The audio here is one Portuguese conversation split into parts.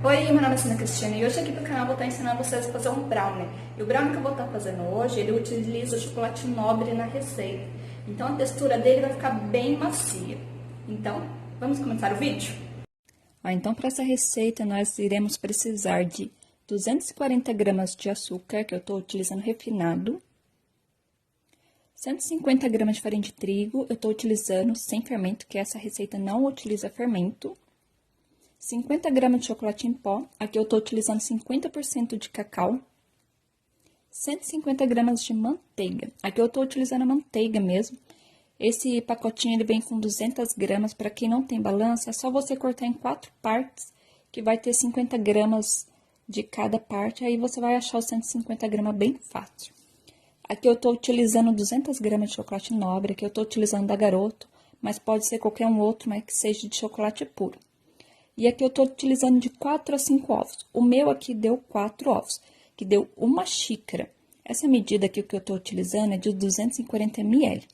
Oi, meu nome é Ana Cristina e hoje aqui pro canal eu vou estar ensinando vocês a fazer um brownie. E o brownie que eu vou estar fazendo hoje, ele utiliza o chocolate nobre na receita. Então a textura dele vai ficar bem macia. Então, vamos começar o vídeo? Então para essa receita nós iremos precisar de 240 gramas de açúcar, que eu estou utilizando refinado. 150 gramas de farinha de trigo, eu estou utilizando sem fermento, que essa receita não utiliza fermento. 50 gramas de chocolate em pó, aqui eu estou utilizando 50% de cacau. 150 gramas de manteiga, aqui eu estou utilizando a manteiga mesmo. Esse pacotinho ele vem com 200 gramas, para quem não tem balança, é só você cortar em 4 partes, que vai ter 50 gramas de cada parte, aí você vai achar os 150 gramas bem fácil. Aqui eu estou utilizando 200 gramas de chocolate nobre, aqui eu estou utilizando da Garoto, mas pode ser qualquer um outro, mas que seja de chocolate puro. E aqui eu tô utilizando de 4 a 5 ovos. O meu aqui deu 4 ovos, que deu uma xícara. Essa medida aqui que eu tô utilizando é de 240 ml.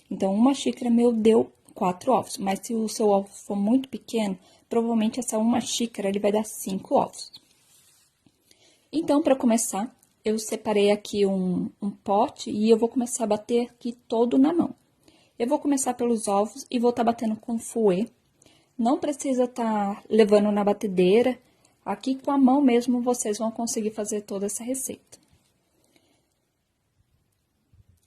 Então, uma xícara meu deu 4 ovos. Mas se o seu ovo for muito pequeno, provavelmente essa uma xícara ele vai dar 5 ovos. Então, para começar, eu separei aqui um pote e eu vou começar a bater aqui todo na mão. Eu vou começar pelos ovos e vou estar batendo com fouet. Não precisa estar levando na batedeira, aqui com a mão mesmo vocês vão conseguir fazer toda essa receita.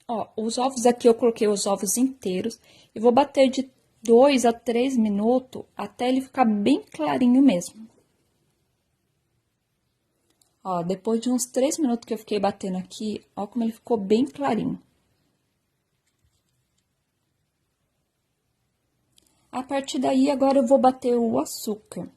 Ó, os ovos aqui eu coloquei os ovos inteiros e vou bater de 2 a 3 minutos até ele ficar bem clarinho mesmo. Ó, depois de uns 3 minutos que eu fiquei batendo aqui, ó como ele ficou bem clarinho. A partir daí, agora eu vou bater o açúcar.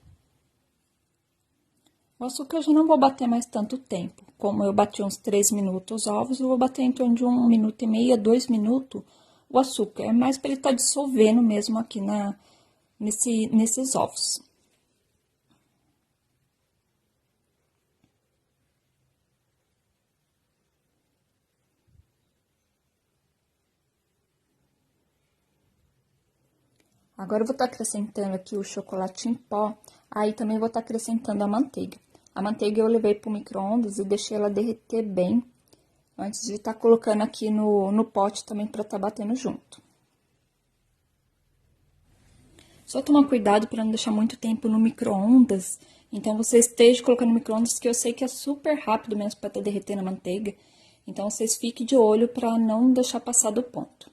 O açúcar eu já não vou bater mais tanto tempo. Como eu bati uns 3 minutos os ovos, eu vou bater em torno de 1 minuto e meio a 2 minutos o açúcar. É mais para ele estar dissolvendo mesmo aqui nesses ovos. Agora eu vou estar acrescentando aqui o chocolate em pó, aí também vou estar acrescentando a manteiga. A manteiga eu levei para o micro-ondas e deixei ela derreter bem, antes de estar colocando aqui no pote também para estar batendo junto. Só tomar cuidado para não deixar muito tempo no micro-ondas, então você esteja colocando no micro-ondas, que eu sei que é super rápido mesmo para estar derretendo a manteiga, então vocês fiquem de olho para não deixar passar do ponto.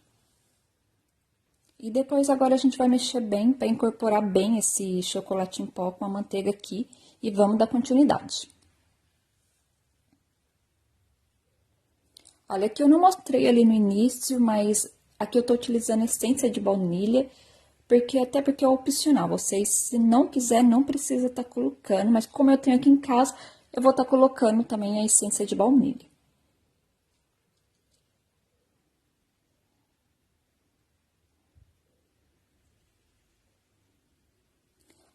E depois agora a gente vai mexer bem para incorporar bem esse chocolate em pó com a manteiga aqui e vamos dar continuidade. Olha, aqui eu não mostrei ali no início, mas aqui eu tô utilizando essência de baunilha, até porque é opcional. Vocês, se não quiser, não precisa estar colocando, mas como eu tenho aqui em casa, eu vou estar colocando também a essência de baunilha.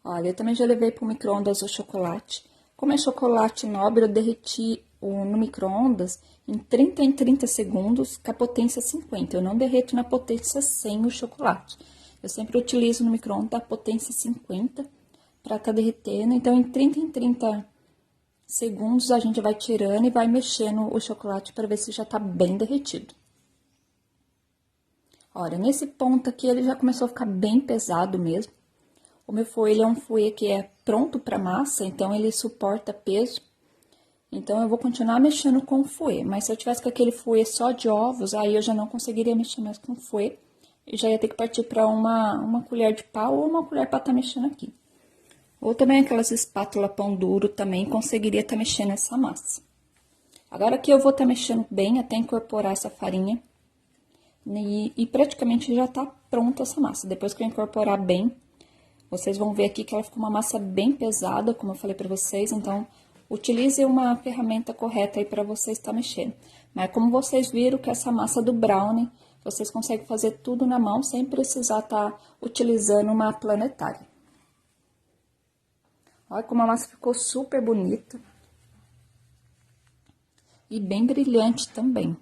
Olha, eu também já levei para o micro-ondas o chocolate. Como é chocolate nobre, eu derreti no micro-ondas em 30 segundos com a potência 50. Eu não derreto na potência 100 o chocolate. Eu sempre utilizo no micro-ondas a potência 50 para estar derretendo. Então, em 30 segundos, a gente vai tirando e vai mexendo o chocolate para ver se já tá bem derretido. Olha, nesse ponto aqui, ele já começou a ficar bem pesado mesmo. O meu fouet, ele é um fouet que é pronto para massa, então ele suporta peso. Então, eu vou continuar mexendo com o fouet, mas se eu tivesse com aquele fouet só de ovos, aí eu já não conseguiria mexer mais com o fouet. E já ia ter que partir para uma colher de pau ou uma colher para estar mexendo aqui. Ou também aquelas espátulas pão duro também conseguiria estar mexendo essa massa. Agora aqui eu vou estar mexendo bem até incorporar essa farinha. E praticamente já tá pronta essa massa. Depois que eu incorporar bem, vocês vão ver aqui que ela ficou uma massa bem pesada, como eu falei pra vocês. Então, utilize uma ferramenta correta aí pra vocês estar mexendo. Mas como vocês viram que essa massa do brownie, vocês conseguem fazer tudo na mão sem precisar estar utilizando uma planetária. Olha como a massa ficou super bonita. E bem brilhante também.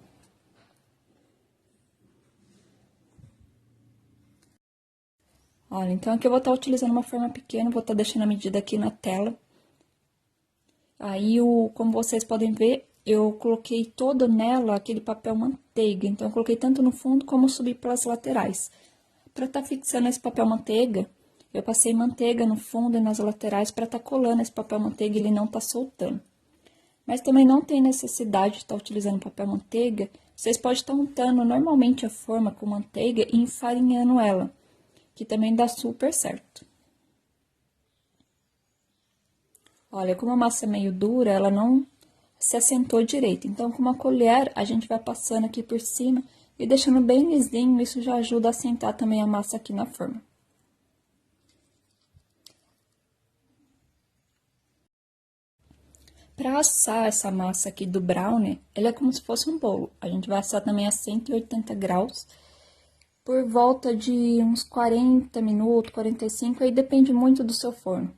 Olha, então aqui eu vou estar utilizando uma forma pequena, vou estar deixando a medida aqui na tela. Aí, como vocês podem ver, eu coloquei todo nela aquele papel manteiga. Então, eu coloquei tanto no fundo como subi pelas laterais. Para tá fixando esse papel manteiga, eu passei manteiga no fundo e nas laterais para tá colando esse papel manteiga e ele não tá soltando. Mas também não tem necessidade de estar utilizando papel manteiga. Vocês podem estar untando normalmente a forma com manteiga e enfarinhando ela, que também dá super certo. Olha, como a massa é meio dura, ela não se assentou direito. Então, com uma colher, a gente vai passando aqui por cima e deixando bem lisinho, isso já ajuda a assentar também a massa aqui na forma. Para assar essa massa aqui do brownie, ela é como se fosse um bolo. A gente vai assar também a 180 graus, por volta de uns 40 minutos, 45, aí depende muito do seu forno.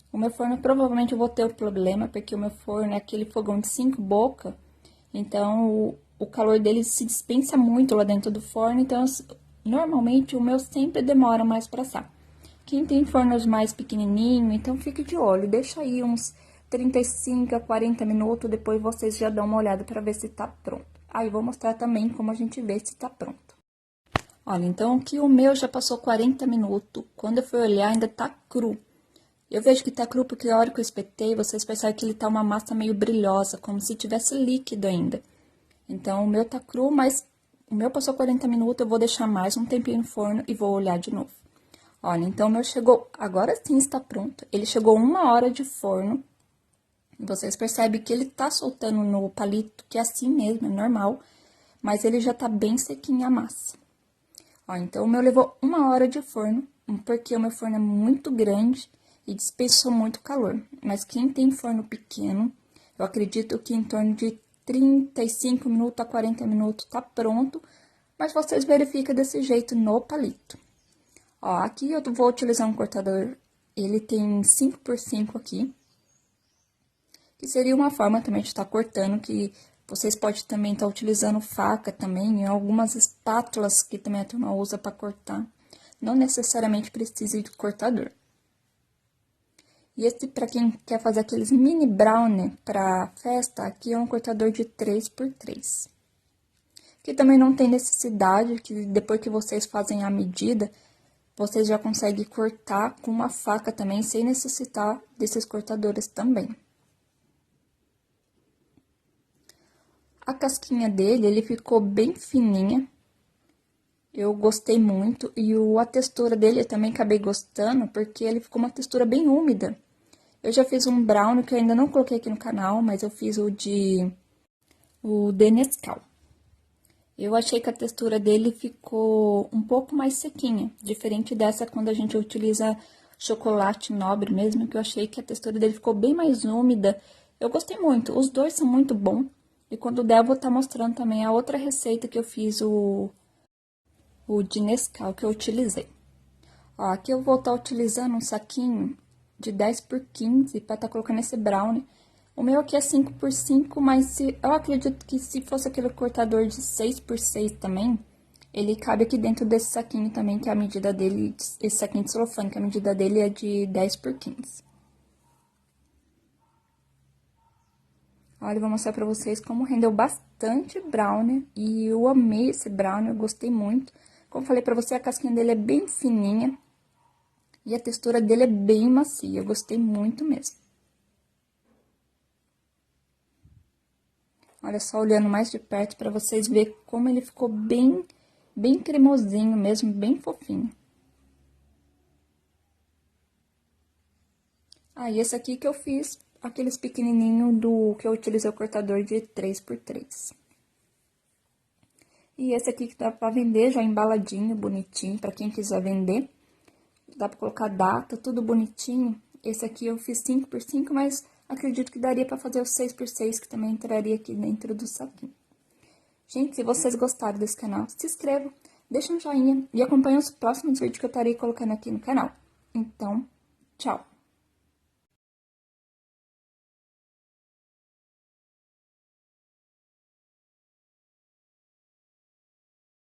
O meu forno, provavelmente, eu vou ter o problema, porque o meu forno é aquele fogão de 5 bocas, então o calor dele se dispensa muito lá dentro do forno, então, normalmente, o meu sempre demora mais para assar. Quem tem fornos mais pequenininho, então fique de olho, deixa aí uns 35 a 40 minutos, depois vocês já dão uma olhada para ver se tá pronto. Aí, vou mostrar também como a gente vê se tá pronto. Olha, então aqui o meu já passou 40 minutos, quando eu fui olhar ainda tá cru. Eu vejo que tá cru porque a hora que eu espetei, vocês percebem que ele tá uma massa meio brilhosa, como se tivesse líquido ainda. Então, o meu tá cru, mas o meu passou 40 minutos, eu vou deixar mais um tempinho no forno e vou olhar de novo. Olha, então o meu chegou, agora sim está pronto. Ele chegou 1 hora de forno. E vocês percebem que ele tá soltando no palito, que é assim mesmo, é normal. Mas ele já tá bem sequinho a massa. Ó, então o meu levou 1 hora de forno, porque o meu forno é muito grande e dispensou muito calor. Mas quem tem forno pequeno, eu acredito que em torno de 35 minutos a 40 minutos tá pronto. Mas vocês verificam desse jeito no palito. Ó, aqui eu vou utilizar um cortador, ele tem 5x5 aqui, que seria uma forma também de estar cortando, que vocês podem também estar utilizando faca também, e algumas espátulas que também a turma usa para cortar. Não necessariamente precisa de cortador. E esse, para quem quer fazer aqueles mini brownie para festa, aqui é um cortador de 3x3. Que também não tem necessidade, que depois que vocês fazem a medida, vocês já conseguem cortar com uma faca também, sem necessitar desses cortadores também. A casquinha dele, ele ficou bem fininha. Eu gostei muito. E a textura dele eu também acabei gostando, porque ele ficou uma textura bem úmida. Eu já fiz um brownie que eu ainda não coloquei aqui no canal, mas eu fiz o de Nescau. Eu achei que a textura dele ficou um pouco mais sequinha, diferente dessa quando a gente utiliza chocolate nobre mesmo, que eu achei que a textura dele ficou bem mais úmida. Eu gostei muito, os dois são muito bons. E quando der, eu vou estar mostrando também a outra receita que eu fiz, o de Nescau que eu utilizei. Ó, aqui eu vou estar utilizando um saquinho de 10x15 para estar colocando esse brownie. O meu aqui é 5x5, mas eu acredito que se fosse aquele cortador de 6x6 também, ele cabe aqui dentro desse saquinho também, que a medida dele, esse saquinho de celofane, que a medida dele é de 10x15. Olha, eu vou mostrar pra vocês como rendeu bastante brownie, e eu amei esse brownie, eu gostei muito. Como eu falei pra você, a casquinha dele é bem fininha, e a textura dele é bem macia, eu gostei muito mesmo. Olha só, olhando mais de perto pra vocês verem como ele ficou bem cremosinho mesmo, bem fofinho. Ah, e esse aqui que eu fiz, aqueles pequenininhos que eu utilizei o cortador de 3x3. E esse aqui que dá pra vender já embaladinho, bonitinho, pra quem quiser vender. Dá pra colocar data, tudo bonitinho. Esse aqui eu fiz 5x5, mas acredito que daria pra fazer o 6x6, que também entraria aqui dentro do saquinho. Gente, se vocês gostaram desse canal, se inscrevam, deixem um joinha e acompanhem os próximos vídeos que eu estarei colocando aqui no canal. Então, tchau!